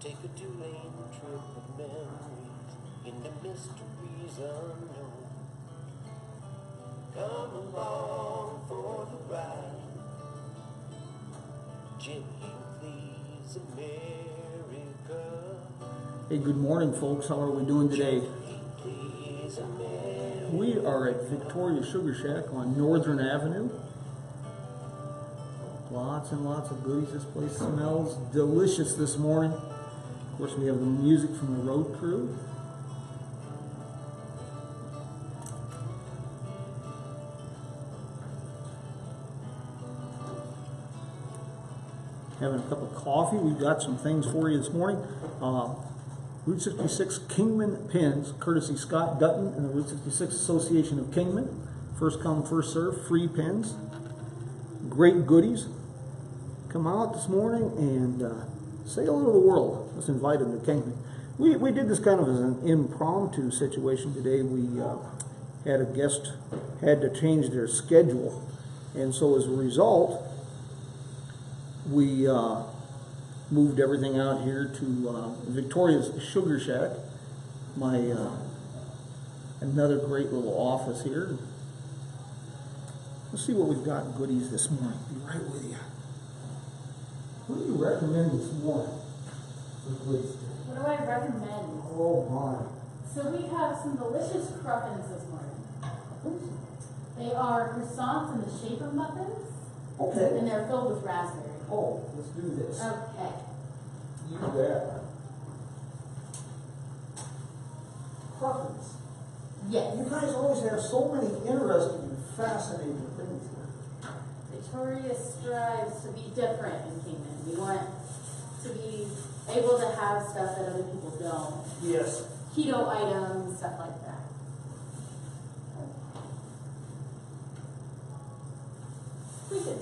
Take a two-lane trip of memories into mysteries unknown. Come along for the ride. Jim Hinckley's America. Hey, good morning, folks. How are we doing today? We are at Victoria Sugar Shack on Northern Avenue. Lots and lots of goodies. This place smells delicious this morning. Of course, we have the music from the road crew. Having a cup of coffee. We've got some things for you this morning. Route 66 Kingman pins, courtesy Scott Dutton and the Route 66 Association of Kingman. First come, first serve, free pins. Great goodies. Come out this morning and say hello to the world. Let's invite them to Kingman. We did this kind of as an impromptu situation today. We had a guest had to change their schedule, and so as a result, we moved everything out here to Victoria's Sugar Shack, my another great little office here. Let's see what we've got goodies this morning. Be right with you. What do you recommend this morning? What do I recommend? Oh my. So we have some delicious cruffins this morning. They are croissants in the shape of muffins. Okay. And they're filled with raspberry. Oh, let's do this. Okay. You bet. Cruffins. Yes. You guys always have so many interesting and fascinating things here. Victoria strives to be different in Kingman. We want to be able to have stuff that other people don't. Yes. Keto items, stuff like that. We could.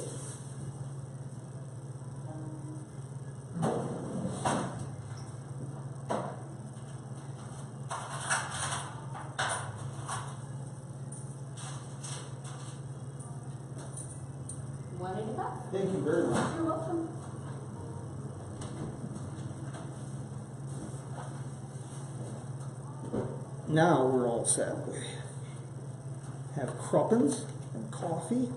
$1.85. Thank you very much. You're welcome. Now we're all set. We have cruppins and coffee.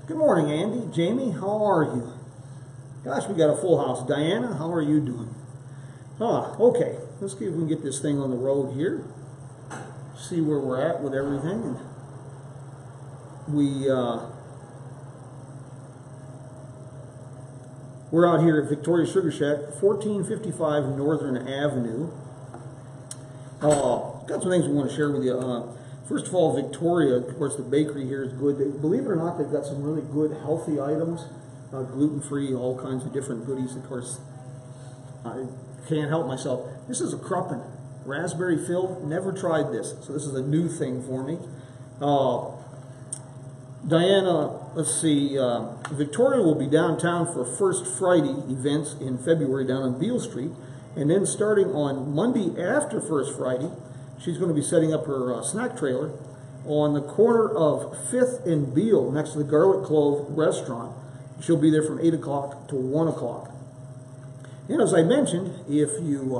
Good morning, Andy. Jamie, how are you? Gosh, we got a full house. Diana, how are you doing? Okay. Let's see if we can get this thing on the road here. See where we're at with everything. And we're out here at Victoria Sugar Shack, 1455 Northern Avenue. Got some things we want to share with you. First of all, Victoria, of course, the bakery here is good. Believe it or not, they've got some really good, healthy items, gluten-free, all kinds of different goodies. Of course, I can't help myself. This is a cruppin, raspberry filled. Never tried this, so this is a new thing for me. Diana, let's see, Victoria will be downtown for First Friday events in February down on Beale Street, and then starting on Monday after First Friday, she's going to be setting up her snack trailer on the corner of 5th and Beale next to the Garlic Clove restaurant. She'll be there from 8 o'clock to 1 o'clock. And as I mentioned, if you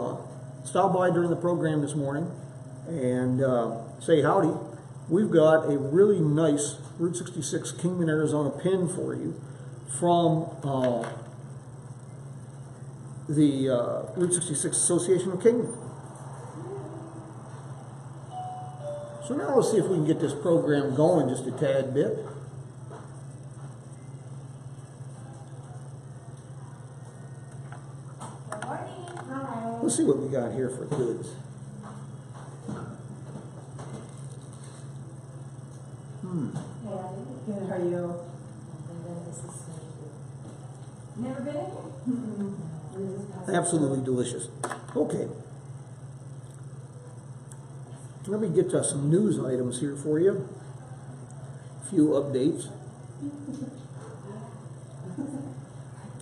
stop by during the program this morning and say howdy, we've got a really nice Route 66 Kingman, Arizona pin for you from the Route 66 Association of Kingman. So now let's see if we can get this program going just a tad bit. Good morning. Hi. Let's see what we got here for goods. Good, how are you? Never been in? Absolutely delicious. Okay. Let me get to some news items here for you. A few updates.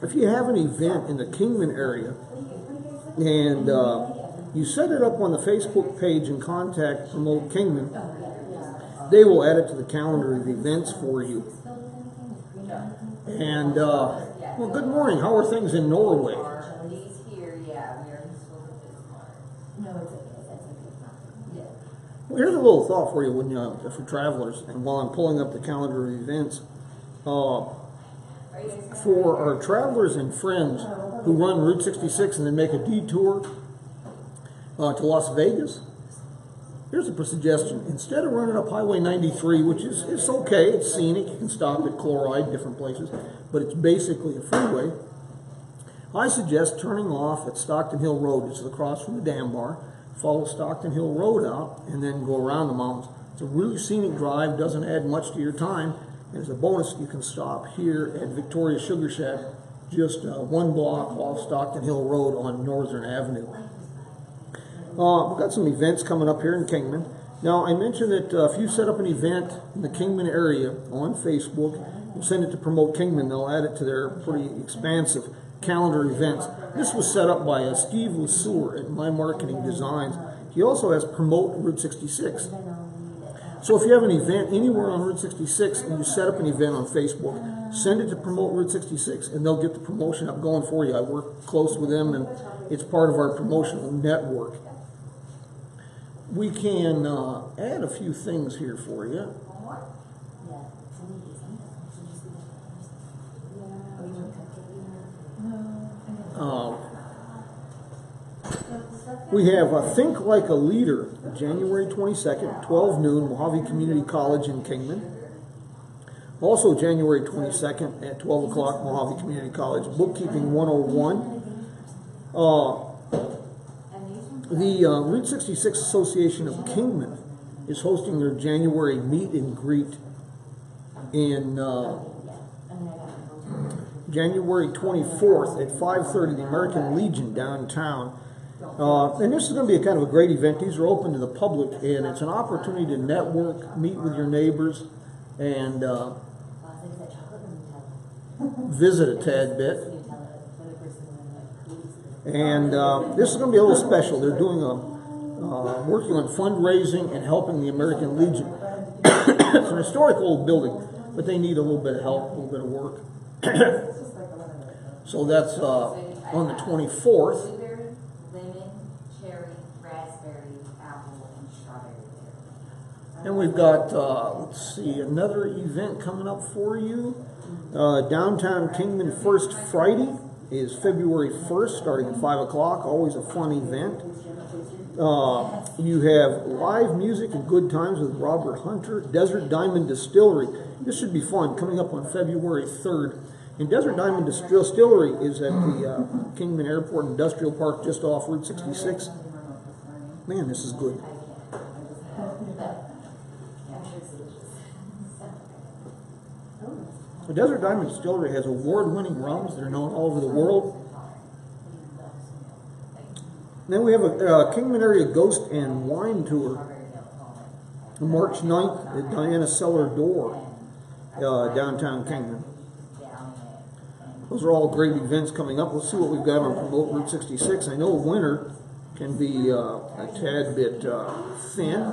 If you have an event in the Kingman area and you set it up on the Facebook page and contact Promote Kingman, they will add it to the calendar of events for you. And, well, good morning. How are things in Norway? He's here, yeah, we are supposed to this morning. No, it's okay, that's okay. Yeah. Well, here's a little thought for you when for travelers, and while I'm pulling up the calendar of events. Are you guys For our travelers and friends who run Route 66 and then make a detour to Las Vegas, here's a suggestion. Instead of running up Highway 93, which is it's okay, it's scenic, you can stop at Chloride, different places, but it's basically a freeway, I suggest turning off at Stockton Hill Road. It's across from the dam bar. Follow Stockton Hill Road out and then go around the mountains. It's a really scenic drive, doesn't add much to your time. And as a bonus, you can stop here at Victoria Sugar Shack, just 1 block off Stockton Hill Road on Northern Avenue. We've got some events coming up here in Kingman. Now, I mentioned that if you set up an event in the Kingman area on Facebook and send it to Promote Kingman, they'll add it to their pretty expansive calendar events. This was set up by Steve Lesueur at My Marketing Designs. He also has Promote Route 66. So if you have an event anywhere on Route 66 and you set up an event on Facebook, send it to Promote Route 66 and they'll get the promotion up going for you. I work close with them and it's part of our promotional network. We can add a few things here for you. We have Think Like a Leader, January 22nd, 12 noon, Mojave Community College in Kingman. Also January 22nd at 12 o'clock, Mojave Community College, Bookkeeping 101. The Route 66 Association of Kingman is hosting their January meet and greet in January 24th at 5:30, the American Legion downtown. And this is going to be a kind of a great event. These are open to the public, and it's an opportunity to network, meet with your neighbors, and visit a tad bit. And this is going to be a little special. They're doing working on fundraising and helping the American Legion. It's an historic old building, but they need a little bit of help, a little bit of work. So that's on the 24th. Blueberry, lemon, cherry, raspberry, apple, and strawberry. And we've got, let's see, another event coming up for you. Downtown Kingman First Friday is February 1st, starting at 5 o'clock. Always a fun event. You have live music and good times with Robert Hunter, Desert Diamond Distillery. This should be fun, coming up on February 3rd. And Desert Diamond Distillery is at the Kingman Airport Industrial Park just off Route 66. Man, this is good. The Desert Diamond Distillery has award-winning rums that are known all over the world. Then we have a Kingman Area Ghost and Wine Tour. March 9th at Diana Cellar Door, downtown Kingman. Those are all great events coming up. Let's see what we've got on Promote Route 66. I know winter can be a tad bit thin.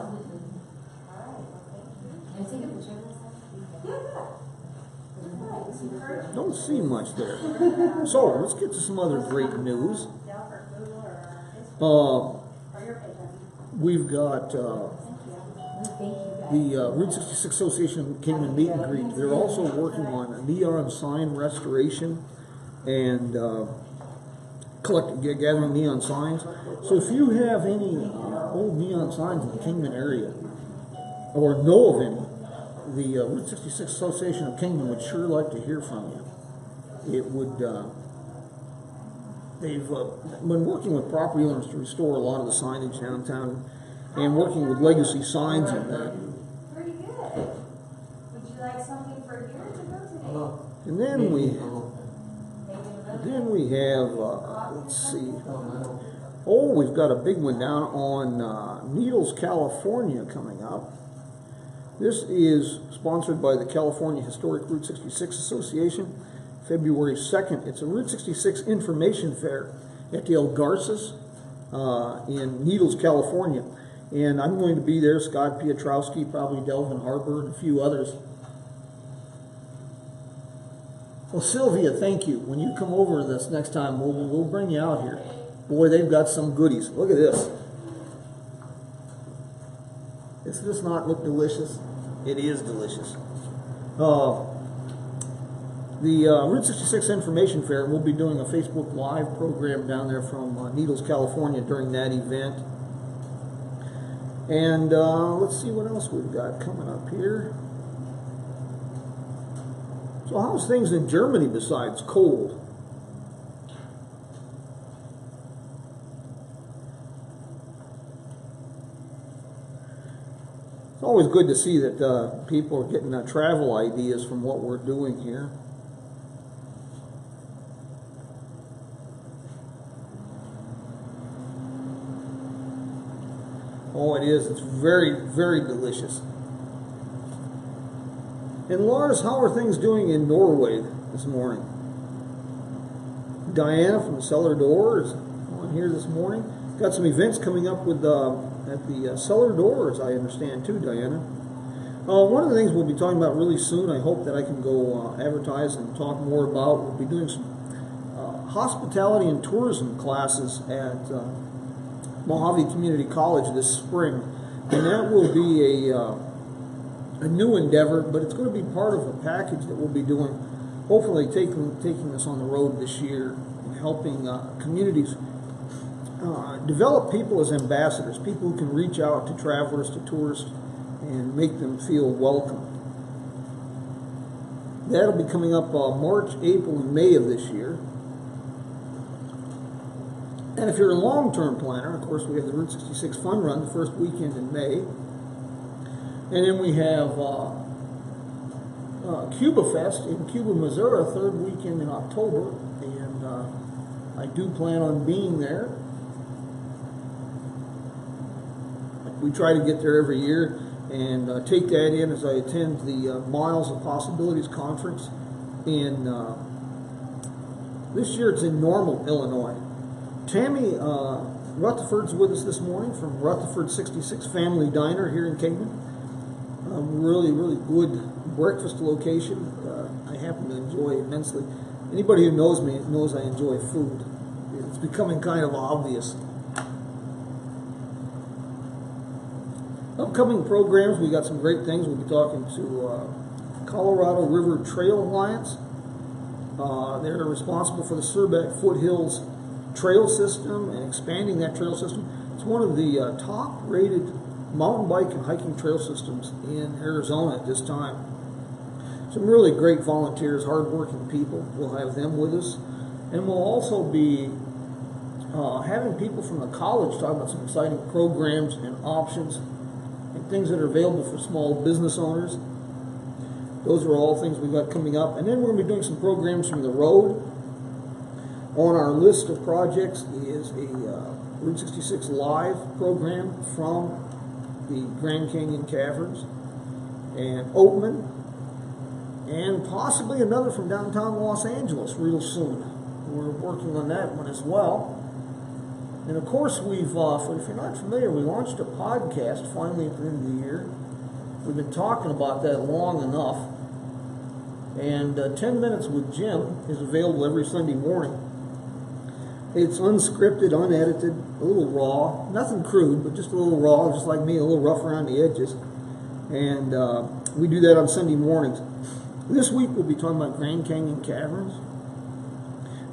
Don't see much there. So let's get to some other great news. We've got the Route 66 Association of Kingman Meet and Greet. They're also working on a neon sign restoration and gathering neon signs. So if you have any old neon signs in the Kingman area, or know of any, the Route 66 Association of Kingman would sure like to hear from you. It would, they've been working with property owners to restore a lot of the signage downtown and working with legacy signs and that. Pretty good. Would you like something for here to go today? And then we have, let's see. Oh, we've got a big one down on Needles, California coming up. This is sponsored by the California Historic Route 66 Association, February 2nd. It's a Route 66 information fair at the El Garces in Needles, California. And I'm going to be there, Scott Piotrowski, probably Delvin Harper, and a few others. Well, Sylvia, thank you. When you come over this next time, we'll bring you out here. Boy, they've got some goodies. Look at this. Does this not look delicious? It is delicious. The Route 66 Information Fair, we'll be doing a Facebook Live program down there from Needles, California during that event. And let's see what else we've got coming up here. So how's things in Germany besides cold? It's always good to see that people are getting travel ideas from what we're doing here. Oh, it is. It's very, very delicious. And Lars, how are things doing in Norway this morning? Diana from Cellar Door is on here this morning. Got some events coming up with at the Cellar Door, as I understand too, Diana. One of the things we'll be talking about really soon, I hope that I can go advertise and talk more about, we'll be doing some hospitality and tourism classes at Mojave Community College this spring. And that will be a new endeavor, but it's going to be part of a package that we'll be doing, hopefully taking us on the road this year and helping communities develop people as ambassadors, people who can reach out to travelers, to tourists, and make them feel welcome. That'll be coming up March, April, and May of this year. And if you're a long-term planner, of course, we have the Route 66 Fun Run the first weekend in May. And then we have Cuba Fest in Cuba, Missouri, third weekend in October. And I do plan on being there. We try to get there every year and take that in as I attend the Miles of Possibilities Conference. In this year it's in Normal, Illinois. Tammy Rutherford's with us this morning from Rutherford 66 Family Diner here in Kingman. Really, really good breakfast location. I happen to enjoy immensely. Anybody who knows me knows I enjoy food. It's becoming kind of obvious. Upcoming programs, we got some great things. We'll be talking to Colorado River Trail Alliance. They're responsible for the Surbeck Foothills Trail System and expanding that trail system. It's one of the top-rated mountain bike and hiking trail systems in Arizona at this time. Some really great volunteers, hard-working people. We'll have them with us. And we'll also be having people from the college talk about some exciting programs and options and things that are available for small business owners. Those are all things we've got coming up. And then we're going to be doing some programs from the road. On our list of projects is a Route 66 live program from the Grand Canyon Caverns and Oatman, and possibly another from downtown Los Angeles real soon. We're working on that one as well. And of course, we've, if you're not familiar, we launched a podcast finally at the end of the year. We've been talking about that long enough. And 10 Minutes with Jim is available every Sunday morning. It's unscripted, unedited, a little raw, nothing crude, but just a little raw, just like me, a little rough around the edges. And we do that on Sunday mornings. This week we'll be talking about Grand Canyon Caverns.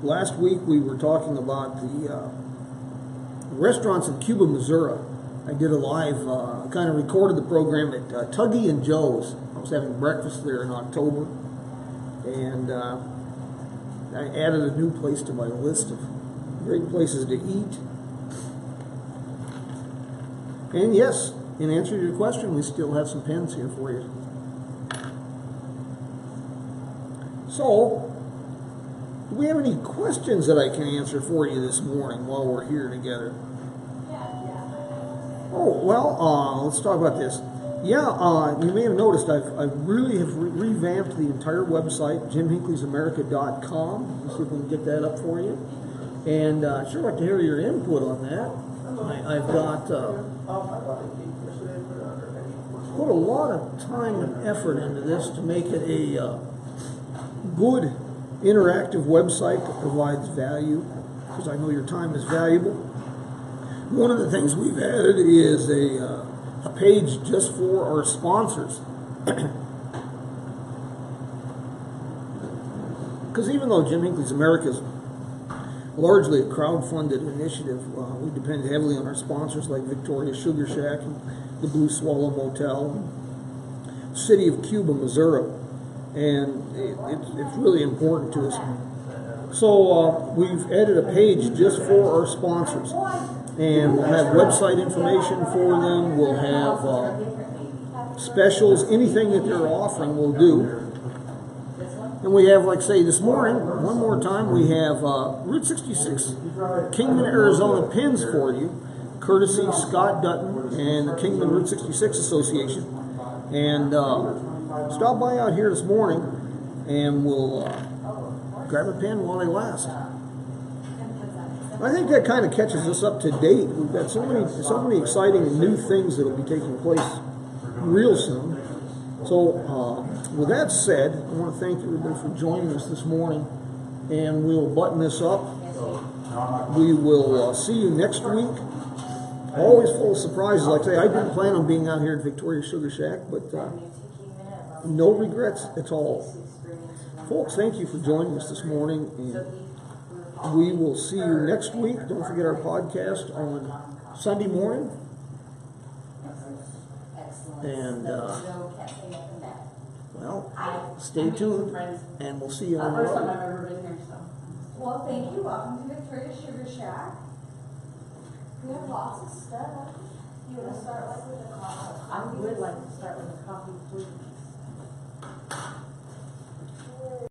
Last week we were talking about the restaurants in Cuba, Missouri. I did a live, kind of recorded the program at Tuggy and Joe's. I was having breakfast there in October. And I added a new place to my list of great places to eat. And yes, in answer to your question, we still have some pens here for you. So, do we have any questions that I can answer for you this morning while we're here together? Oh, well, let's talk about this. Yeah, you may have noticed I really have revamped the entire website, jimhinckleysamerica.com. Let's see if we can get that up for you. And I'd sure like to hear your input on that. I've got put a lot of time and effort into this to make it a good interactive website that provides value, because I know your time is valuable. One of the things we've added is a page just for our sponsors. Because even though Jim Hinckley's America is largely a crowd-funded initiative, we depend heavily on our sponsors like Victoria Sugar Shack and the Blue Swallow Motel and City of Cuba, Missouri. And it's really important to us. So we've added a page just for our sponsors. And we'll have website information for them. We'll have specials. Anything that they're offering, we'll do. And we have, like say, this morning, one more time, we have Route 66 Kingman, Arizona pins for you, courtesy Scott Dutton and the Kingman Route 66 Association. And stop by out here this morning, and we'll grab a pin while they last. I think that kind of catches us up to date. We've got so many exciting and new things that will be taking place real soon. So, with that said, I want to thank everybody for joining us this morning, and we'll button this up. We will see you next week. Always full of surprises. Like I say, I didn't plan on being out here at Victoria Sugar Shack, but no regrets at all. Folks, thank you for joining us this morning, and we will see you next week. Don't forget our podcast on Sunday morning. And, well, stay tuned, and we'll see you on the First time road. I've ever been here, so. Well, thank you. Welcome to Victoria Sugar Shack. We have lots of stuff. You want to start like with a coffee? I would like to start with a coffee, please.